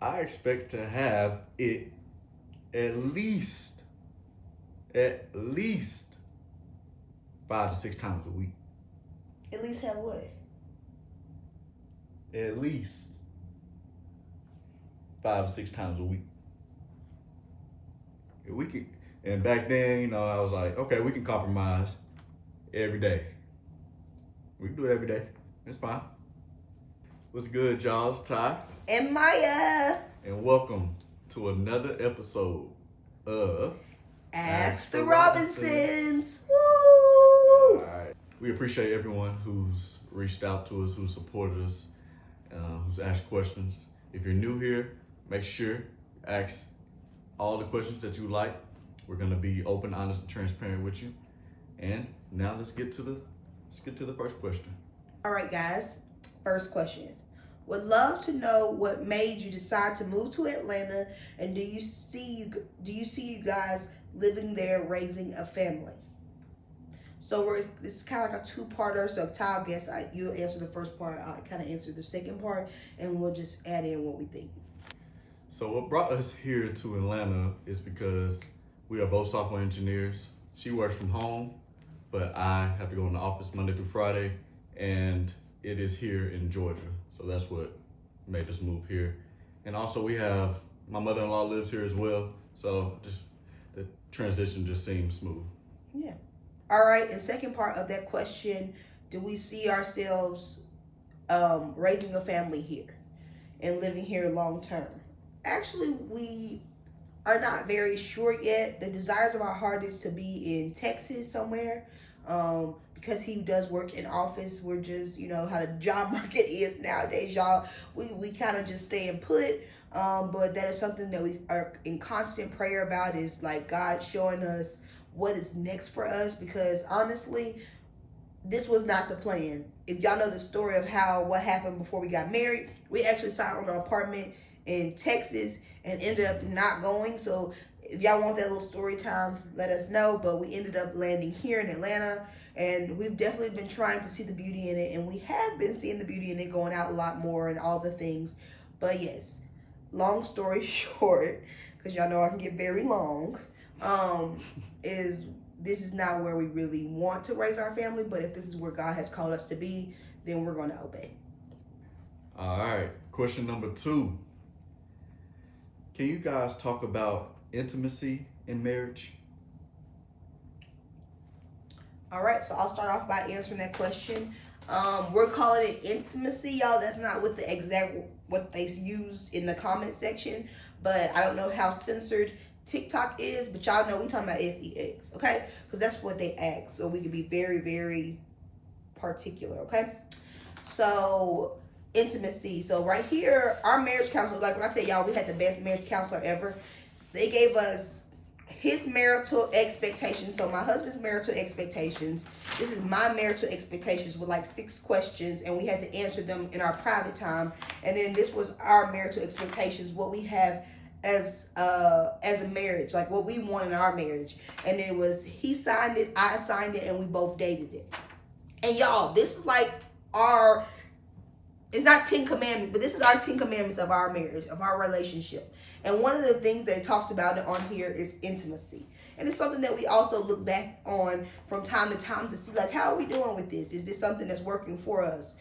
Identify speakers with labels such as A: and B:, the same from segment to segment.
A: I expect to have it at least, at least 5 to 6 times a week.
B: At least have what?
A: At least 5 to 6 times a week. We could, and back then, I was like, okay, we can compromise every day. We can do it every day. It's fine. What's good, y'all? It's Ty.
B: And Maya.
A: And welcome to another episode of
B: Ask the Robinsons. Woo!
A: All right. We appreciate everyone who's reached out to us, who's supported us, who's asked questions. If you're new here, make sure ask all the questions that you like. We're gonna be open, honest, and transparent with you. And now let's get to the first question.
B: All right, guys. First question. Would love to know what made you decide to move to Atlanta, and do you see you guys living there, raising a family? So it's kind of like a two-parter. So Ty, I guess you'll answer the first part. I kind of answer the second part, and we'll just add in what we think.
A: So what brought us here to Atlanta is because we are both software engineers. She works from home, but I have to go in the office Monday through Friday, and it is here in Georgia. So that's what made us move here. And also my mother-in-law lives here as well. So just the transition just seems smooth.
B: Yeah. All right. And second part of that question, do we see ourselves raising a family here and living here long term? Actually, we are not very sure yet. The desires of our heart is to be in Texas somewhere. Because he does work in office, we're just, how the job market is nowadays, y'all. We kind of just staying put. But that is something that we are in constant prayer about, is like God showing us what is next for us. Because honestly, this was not the plan. If y'all know the story of what happened before we got married, we actually signed on an apartment in Texas and ended up not going. So if y'all want that little story time, let us know. But we ended up landing here in Atlanta, and we've definitely been trying to see the beauty in it, and we have been seeing the beauty in it, going out a lot more and all the things. But yes, long story short, because y'all know I can get very long, is this is not where we really want to raise our family, but if this is where God has called us to be, then we're going to obey.
A: All right, question number 2. Can you guys talk about intimacy in marriage?
B: All right, so I'll start off by answering that question. We're calling it intimacy, y'all. That's not what what they used in the comment section, but I don't know how censored TikTok is, but y'all know we talking about sex, okay? Because that's what they ask, so we can be very, very particular, okay? So intimacy. So right here, our marriage counselor, like when I said, y'all, we had the best marriage counselor ever. They gave us his marital expectations. So my husband's marital expectations. This is my marital expectations with like 6 questions, and we had to answer them in our private time. And then this was our marital expectations, what we have as a marriage, like what we want in our marriage. And it was, he signed it, I signed it, and we both dated it. And y'all, this is like it's not 10 commandments, but this is our 10 commandments of our marriage, of our relationship. And one of the things that it talks about on here is intimacy. And it's something that we also look back on from time to time to see, like, how are we doing with this? Is this something that's working for us?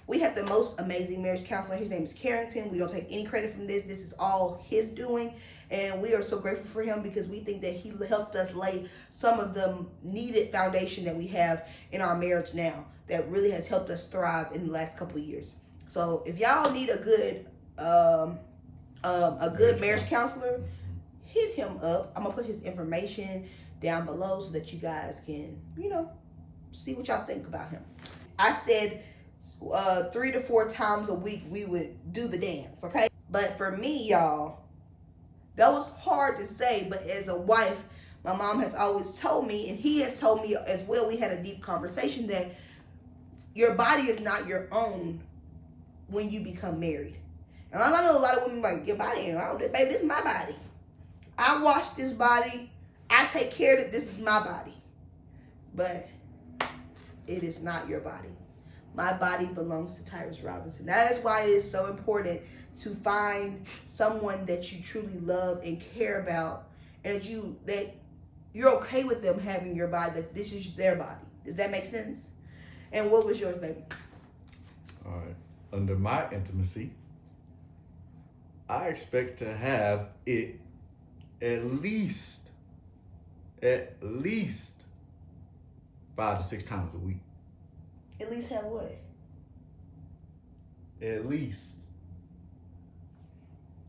B: We have the most amazing marriage counselor. His name is Carrington. We don't take any credit from this. This is all his doing. And we are so grateful for him, because we think that he helped us lay some of the needed foundation that we have in our marriage now that really has helped us thrive in the last couple of years. So if y'all need a good marriage counselor, hit him up. I'm gonna put his information down below so that you guys can, see what y'all think about him. I said 3 to 4 times a week we would do the dance, okay? But for me, y'all, that was hard to say, but as a wife, my mom has always told me, and he has told me as well, we had a deep conversation, that your body is not your own when you become married. And I know a lot of women like, your body, baby, this is my body. I wash this body. I take care of it. This is my body. But it is not your body. my body belongs to Tyrus Robinson. That is why it is so important to find someone that you truly love and care about, and that you're okay with them having your body, that this is their body. Does that make sense? And what was yours, baby?
A: All right. Under my intimacy, I expect to have it at least 5 to 6 times a week.
B: At least have what?
A: At least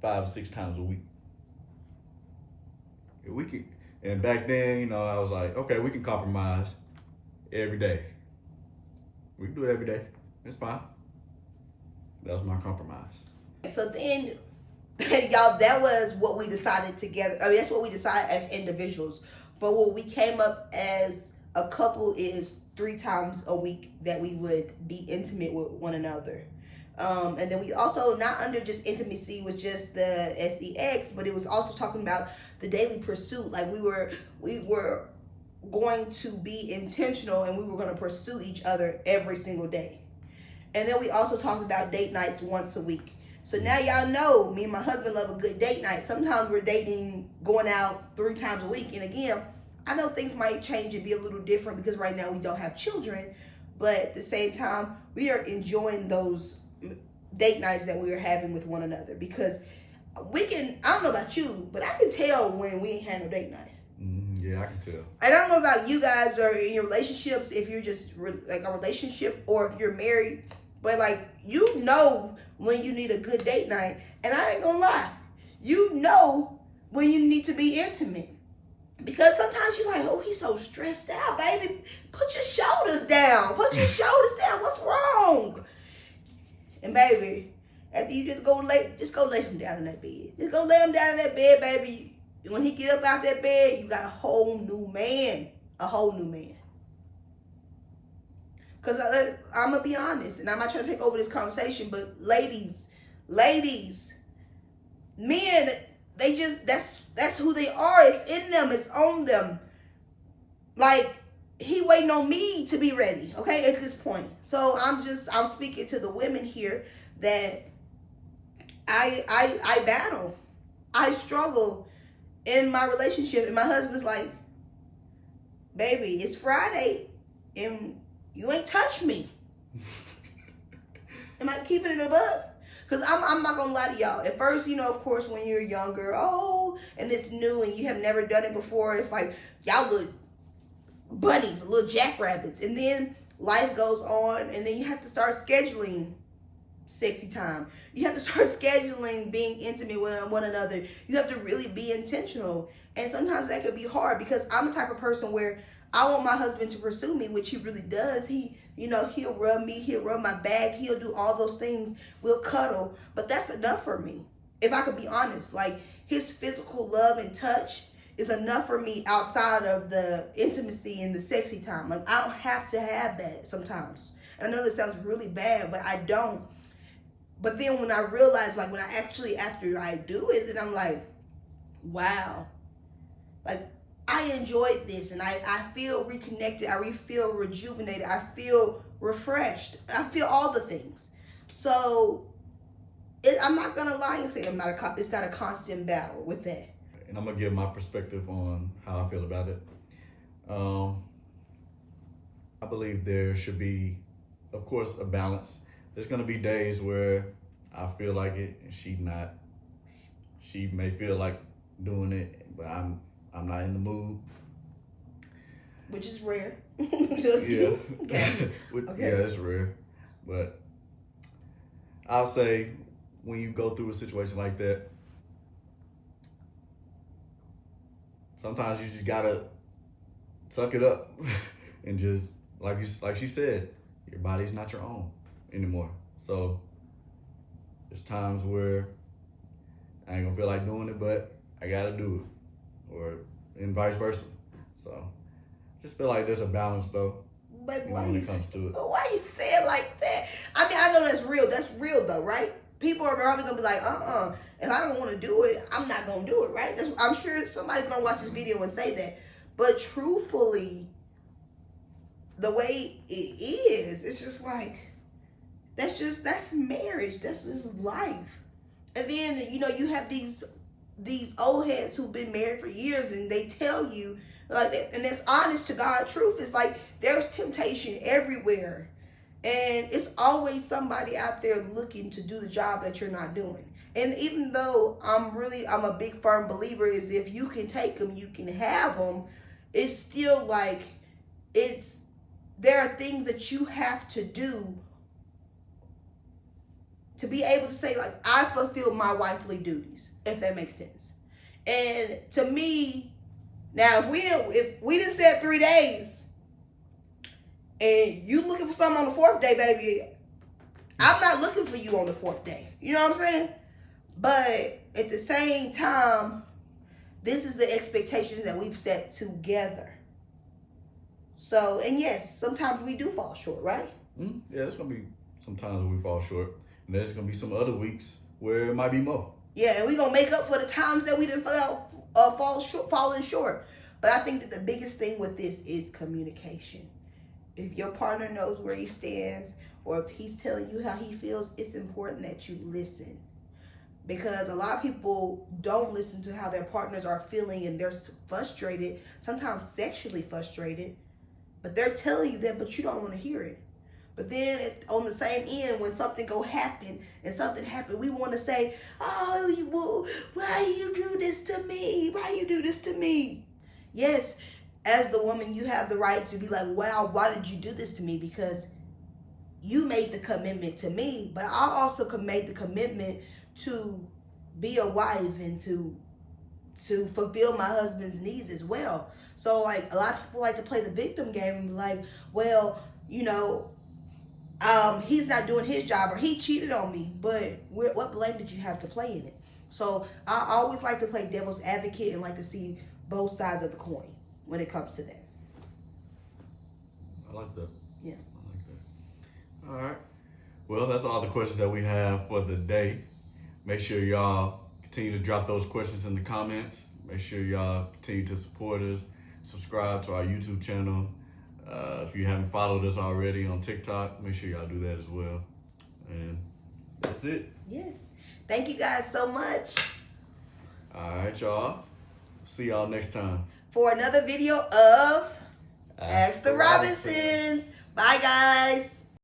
A: 5 to 6 times a week. If we could, and back then, I was like, okay, we can compromise every day. We can do it every day. It's fine. That was my compromise.
B: So then, y'all, that was what we decided together. I mean, that's what we decided as individuals. But what we came up as a couple is 3 times a week that we would be intimate with one another. And then we also, not under just intimacy with just the sex, but it was also talking about the daily pursuit. Like we were going to be intentional, and we were going to pursue each other every single day. And then we also talked about date nights once a week. So now y'all know me and my husband love a good date night. Sometimes we're dating, going out 3 times a week. And again, I know things might change and be a little different because right now we don't have children. But at the same time, we are enjoying those date nights that we are having with one another, because we can, I don't know about you, but I can tell when we ain't had no date night.
A: Yeah, I can tell.
B: And I don't know about you guys or in your relationships, if you're just like a relationship or if you're married, but like, you know when you need a good date night. And I ain't gonna lie, you know when you need to be intimate. Because sometimes you're like, oh, he's so stressed out, baby. Put your shoulders down. Put your shoulders down. What's wrong? And baby, after you just go lay him down in that bed. Just go lay him down in that bed, baby. When he get up out that bed, you got a whole new man. A whole new man. Because I'm going to be honest, and I'm not trying to take over this conversation, but ladies, men, they just, that's who they are. It's in them. It's on them. Like, he waiting on me to be ready, okay, at this point. So I'm speaking to the women here that I battle. I struggle in my relationship. And my husband's like, baby, it's Friday and you ain't touched me. Am I keeping it a buck? Because I'm not going to lie to y'all. At first, of course, when you're younger, and it's new and you have never done it before, it's like, y'all look bunnies, little jackrabbits. And then life goes on, and then you have to start scheduling sexy time. You have to start scheduling being intimate with one another. You have to really be intentional. And sometimes that could be hard, because I'm the type of person where I want my husband to pursue me, which he really does. He'll rub me, he'll rub my back, he'll do all those things. We'll cuddle, but that's enough for me. If I could be honest, like, his physical love and touch is enough for me outside of the intimacy and the sexy time. Like, I don't have to have that sometimes. And I know this sounds really bad, but I don't. But then when I realize, like, after I do it, then I'm like, wow. Like, I enjoyed this, and I feel reconnected. I feel rejuvenated. I feel refreshed. I feel all the things. So I'm not going to lie and say it's not a constant battle with that.
A: And I'm going to give my perspective on how I feel about it. I believe there should be, of course, a balance. There's going to be days where I feel like it and she may feel like doing it, but I'm not in the mood.
B: Which is rare.
A: Yeah.
B: Okay.
A: Yeah, it's rare. But I'll say, when you go through a situation like that, sometimes you just gotta suck it up and just, like she said, your body's not your own anymore. So there's times where I ain't gonna feel like doing it, but I gotta do it, and vice versa. So just feel like there's a balance, though.
B: But
A: when it comes to it.
B: Why you say it like that? I mean, I know that's real. That's real, though, right? People are probably gonna be like, if I don't want to do it, I'm not gonna do it, right? I'm sure somebody's gonna watch this video and say that. But truthfully, the way it is, it's just like, That's marriage. That's just life. And then, you know, you have these old heads who've been married for years, and they tell you, like, and it's honest to God truth. It's like there's temptation everywhere, and it's always somebody out there looking to do the job that you're not doing. And even though I'm a big firm believer is if you can take them, you can have them. It's still like there are things that you have to do to be able to say, like, I fulfill my wifely duties, if that makes sense. And to me, now if we done said 3 days and you looking for something on the 4th day, baby, I'm not looking for you on the 4th day. You know what I'm saying? But at the same time, this is the expectations that we've set together. So, and yes, sometimes we do fall short, right?
A: Yeah, there's going to be some times where we fall short. And there's going to be some other weeks where it might be more.
B: Yeah, and we're going to make up for the times that we didn't falling short. But I think that the biggest thing with this is communication. If your partner knows where he stands, or if he's telling you how he feels, it's important that you listen. Because a lot of people don't listen to how their partners are feeling, and they're frustrated, sometimes sexually frustrated. But they're telling you that, but you don't want to hear it. But then on the same end, when something happen, we want to say, oh, why you do this to me? Why you do this to me? Yes, as the woman, you have the right to be like, wow, why did you do this to me? Because you made the commitment to me, but I also made the commitment to be a wife and to fulfill my husband's needs as well. So, like, a lot of people like to play the victim game and be like, well, you know, he's not doing his job, or he cheated on me, but what blame did you have to play in it? So I always like to play devil's advocate and like to see both sides of the coin when it comes to that.
A: I like that.
B: Yeah.
A: I like that. All right. Well, that's all the questions that we have for the day. Make sure y'all continue to drop those questions in the comments. Make sure y'all continue to support us. Subscribe to our YouTube channel. If you haven't followed us already on TikTok, make sure y'all do that as well. And that's it.
B: Yes. Thank you guys so much.
A: All right, y'all. See y'all next time
B: For another video of Ask the Robinsons. Bye, guys.